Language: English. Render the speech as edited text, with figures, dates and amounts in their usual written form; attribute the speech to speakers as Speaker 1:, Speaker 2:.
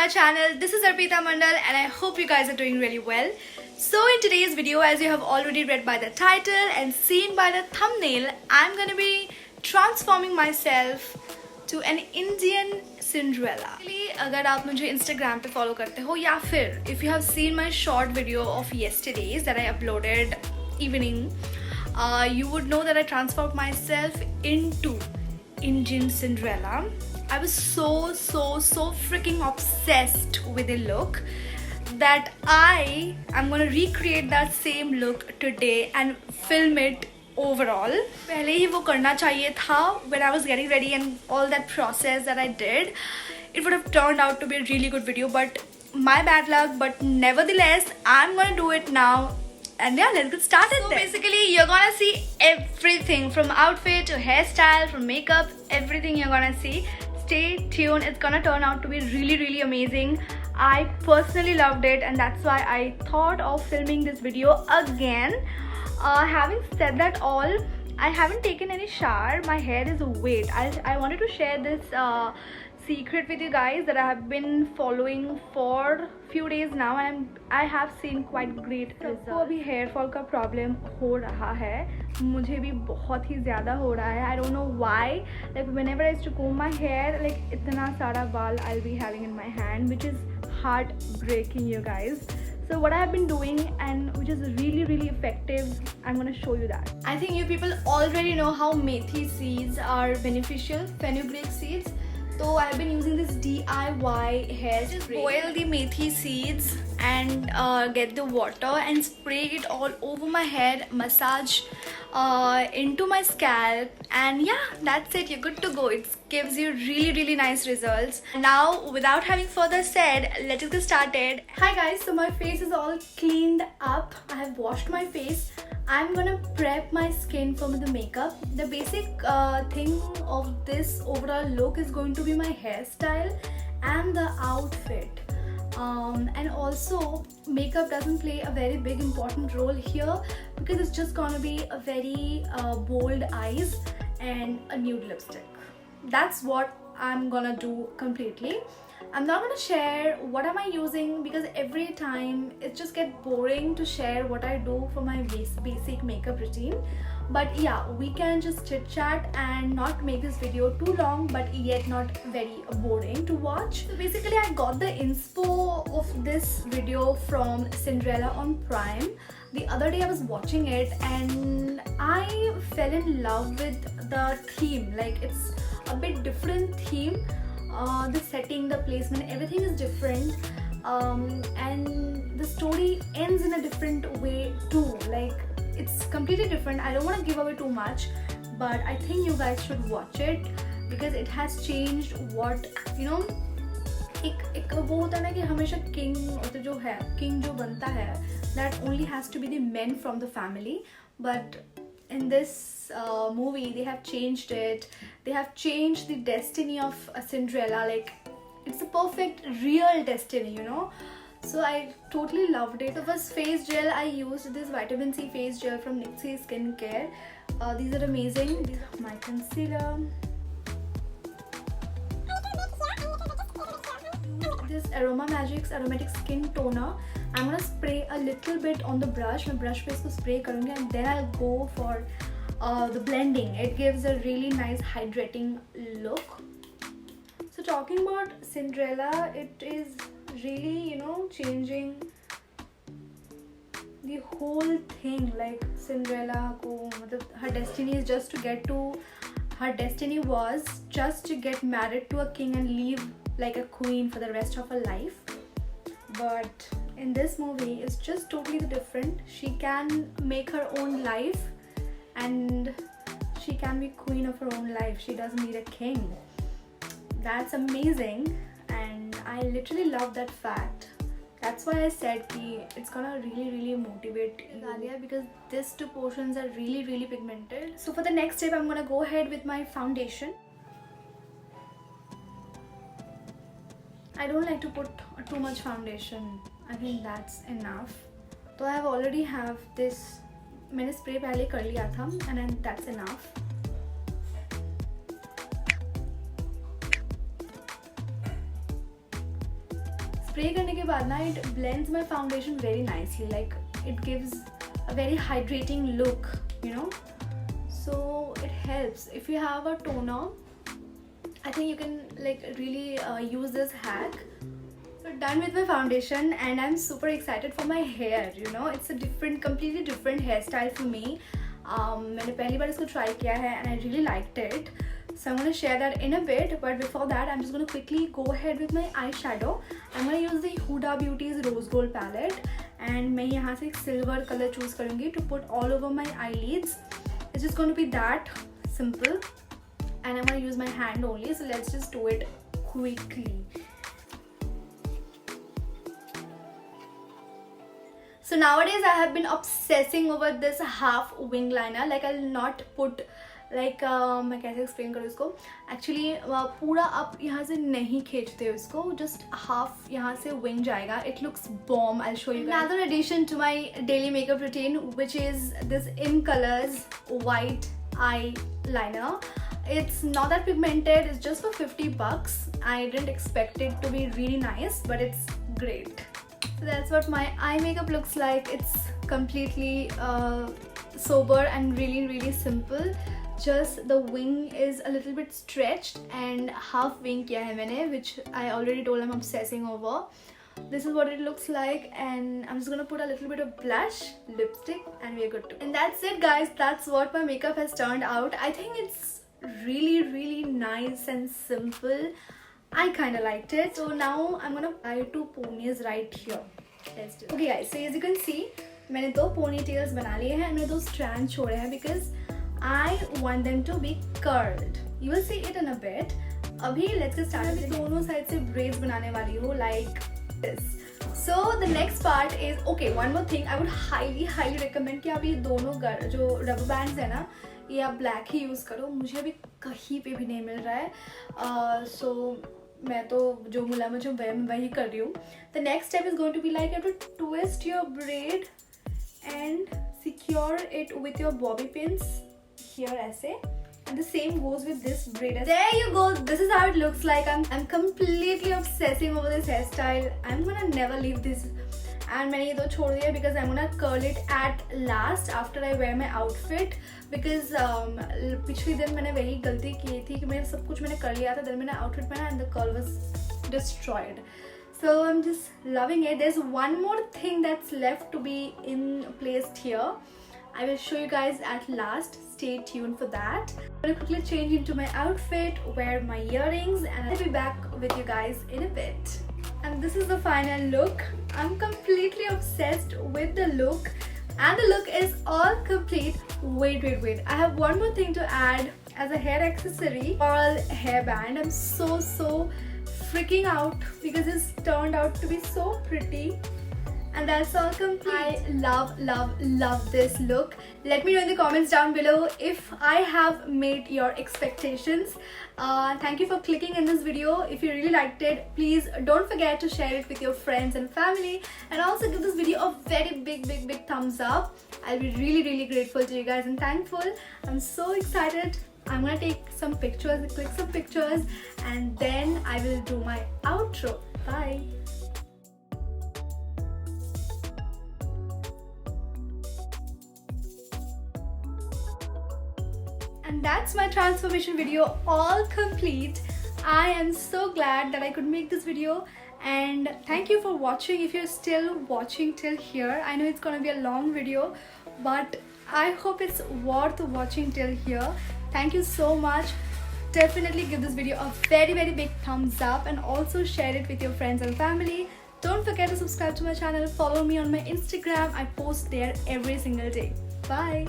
Speaker 1: my channel. This is Arpita Mandal and I hope you guys are doing really well. So in today's video, as you have already read by the title and seen by the thumbnail, I'm gonna be transforming myself to an Indian Cinderella. अगर आप मुझे Instagram पे follow करते हो या फिर if you have seen my short video of yesterday's that I uploaded evening, you would know that I transformed myself into Indian Cinderella. I was so freaking obsessed with the look that I am gonna recreate that same look today and film it overall. पहले ही वो करना चाहिए था. When I was getting ready and all that process that I did, it would have turned out to be a really good video, but my bad luck. But nevertheless, I'm gonna do it now. And yeah, let's get started. So basically, you're gonna see everything from outfit to hairstyle, from makeup, everything you're gonna see. Stay tuned. It's gonna turn out to be really amazing. I personally loved it, and that's why I thought of filming this video again. Having said that all, I haven't taken any shower. My hair is wet. I wanted to share this secret with you guys that I have been following for few days now, and I have seen quite great results. सबको अभी hair fall का problem हो रहा है, मुझे भी बहुत ही ज़्यादा हो रहा है. I don't know why. Like whenever I used to comb my hair, like इतना सारा बाल I'll be having in my hand, which is heartbreaking, you guys. So what I have been doing, and which is really effective, I'm gonna show you that. I think you people already know how methi seeds are beneficial, fenugreek seeds. So I have been using this DIY hair spray. Just boil the methi seeds and get the water and spray it all over my head, massage into my scalp, and yeah, that's it. You're good to go. It gives you really nice results. Now, without having further said, let's get started. Hi guys, so my face is all cleaned up. I have washed my face. I'm gonna prep my skin for the makeup. The basic thing of this overall look is going to be my hairstyle and the outfit. And also makeup doesn't play a very big important role here because it's just gonna be a very bold eyes and a nude lipstick. That's what I'm gonna do completely. I'm not gonna share what am I using because every time it just gets boring to share what I do for my basic makeup routine. But yeah, we can just chit chat and not make this video too long but yet not very boring to watch. So basically I got the inspo of this video from Cinderella on Prime. The other day I was watching it and I fell in love with the theme. Like it's a bit different theme. The setting, the placement, everything is different, and the story ends in a different way too. Like it's completely different. I don't want to give away too much, but I think you guys should watch it because it has changed what you know. एक वो होता है ना कि हमेशा king जो है king जो बनता है, that only has to be the men from the family, but in this movie they have changed it. They have changed the destiny of a Cinderella. Like it's a perfect real destiny, you know. So I totally loved it. The first face gel I used this vitamin C face gel from Nixie Skincare. These are amazing. These are my concealer. This Aroma Magic's aromatic skin toner. I'm gonna spray a little bit on the brush. मैं brush पे इसको spray करूँगी and then I'll go for the blending. It gives a really nice hydrating look. So talking about Cinderella, it is really, you know, changing the whole thing. Like Cinderella को मतलब her destiny is just to get to her destiny was just to get married to a king and live like a queen for the rest of her life. But in this movie, it's just totally different. She can make her own life and she can be queen of her own life. She doesn't need a king. That's amazing, and I literally love that fact. That's why I said ki it's gonna really motivate you because these two portions are really pigmented. So for the next step, I'm gonna go ahead with my foundation. I don't like to put too much foundation. I think that's enough. So I have already have this. मैंने spray पहले कर लिया था, and then that's enough. Spray करने के बाद ना it blends my foundation very nicely, like it gives a very hydrating look, you know. So it helps if you have a toner. I think you can like really use this hack. So done with my foundation and I'm super excited for my hair, you know. It's a completely different hairstyle for me. मैंने पहली बार इसको try किया है and I really liked it. So I'm going to share that in a bit, but before that I'm just going to quickly go ahead with my eyeshadow. I'm going to use the Huda Beauty's Rose Gold palette and मैं यहाँ से एक silver color choose करूँगी to put all over my eyelids. It's just going to be that simple and I'm going to use my hand only, so let's just do it quickly. So nowadays I have been obsessing over this half wing liner. Like I'll not put like मैं कैसे explain करूँ इसको. Actually पूरा आप यहाँ से नहीं खींचते हो इसको, जस्ट हाफ यहाँ से विंग जाएगा. It looks bomb. I'll show you guys. Another addition to my daily makeup routine, which is this In Colors white eyeliner. It's not that pigmented. It's just for $50. I didn't expect it to be really nice, but it's great. So that's what my eye makeup looks like. It's completely sober and really simple. Just the wing is a little bit stretched and half wing kiya hai maine, which I already told I'm obsessing over. This is what it looks like, and I'm just gonna put a little bit of blush, lipstick, and we're good to go. And that's it, guys. That's what my makeup has turned out. I think it's really nice and simple. I kind of liked it. So now I'm gonna apply 2 ponies right here. Let's do it. Okay guys, so as you can see, मैंने 2 ponytails बना लिए हैं. मैंने 2 strands छोड़े हैं because I want them to be curled. You will see it in a bit. अभी let's get started. मैं दोनों साइड से braids बनाने वाली हूँ like this. So the next part is, okay, one more thing. I would highly recommend कि आप ये दोनों जो rubber bands है ना, ये आप black ही use करो. मुझे अभी कहीं पे भी नहीं मिल रहा है. So मैं तो जो मिला मुझे वही कर रही हूँ. The next step is going to be like you have to twist your braid and secure it with your bobby pins here ऐसे. And the same goes with this braid. There you go. This is how it looks like. I'm completely obsessing over this hairstyle. I'm gonna never leave this. And मैंने ये 2 छोड़ दिया because I'm gonna curl it at last after I wear my outfit. Because पिछले दिन मैंने वही गलती की थी कि मैं सब कुछ मैंने कर लिया था, then मैंने outfit पहना and the curl was destroyed. So I'm just loving it. There's one more thing that's left to be in placed here. I will show you guys at last. Stay tuned for that. I'm gonna quickly change into my outfit, wear my earrings, and I'll be back with you guys in a bit. And this is the final look. I'm completely obsessed with the look, and the look is all complete. Wait. I have one more thing to add as a hair accessory. Coral hairband. I'm so freaking out because this turned out to be so pretty. And that's all complete. I love this look. Let me know in the comments down below if I have made your expectations. Thank you for clicking in this video. If you really liked it, please don't forget to share it with your friends and family, and also give this video a very big thumbs up. I'll be really grateful to you guys and thankful. I'm so excited. I'm gonna take some pictures, click some pictures, and then I will do my outro. Bye. And that's my transformation video all complete. I am so glad that I could make this video, and thank you for watching. If you're still watching till here, I know it's gonna be a long video, but I hope it's worth watching till here. Thank you so much. Definitely give this video a very big thumbs up, and also share it with your friends and family. Don't forget to subscribe to my channel. Follow me on my Instagram. I post there every single day. Bye.